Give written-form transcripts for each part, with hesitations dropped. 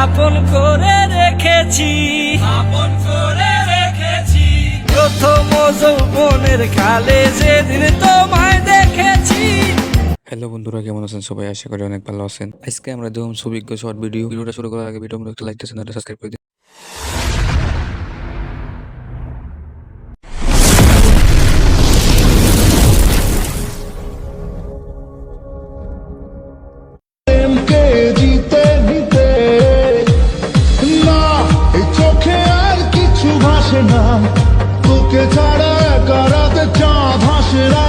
আপন করে রেখেছি, আপন করে রেখেছি। প্রথম যৌবনের কালে যেদিন তোমায় দেখেছি। হ্যালো বন্ধুরা, কেমন আছেন সবাই? আশা করি অনেক ভালো আছেন। আজকে আমরা দেখুন সুবিজ্ঞ শর্ট ভিডিওটা শুরু করার আগে ভিডিও একটা লাইক দিয়েছেন, সাবস্ক্রাইব করে দিন। জিতে নিতে না, এই চোখে আর কিছু ভাসে না, তোকে ছাড়া করাতে চা ভাসে না।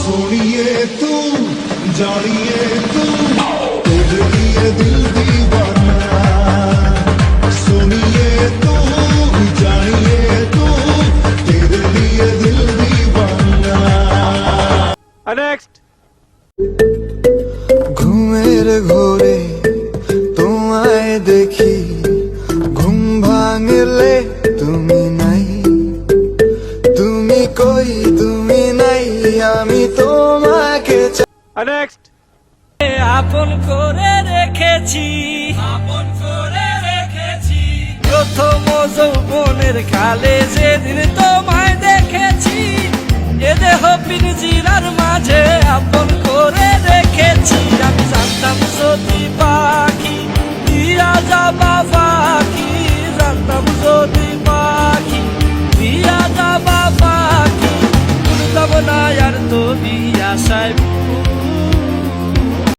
सोनिए तू जानिए तू तेरे लिए दिल दीवाना, सुनिए तू जानिए तू तेरे लिए दिल दीवाना। ঘুমের ঘোরে তোমায় দেখি, ঘুম ভাঙলে তুমি নাই, তুমি কই তুমি নাই, আমি তোমাকে আপন করে রেখেছি, আপন করে রেখেছি। প্রথম যৌবনের কালে যেদিন তোমায় দেখেছি, এ দেহ পিঞ্জিরার মাঝে আপন করে রেখেছি। আমি জানতাম যদি পাখি দিয়া যাবা পাখি, জানতাম যদি পাখি দিয়া যাবা পাখি, উড়তাম না আর তো আশায়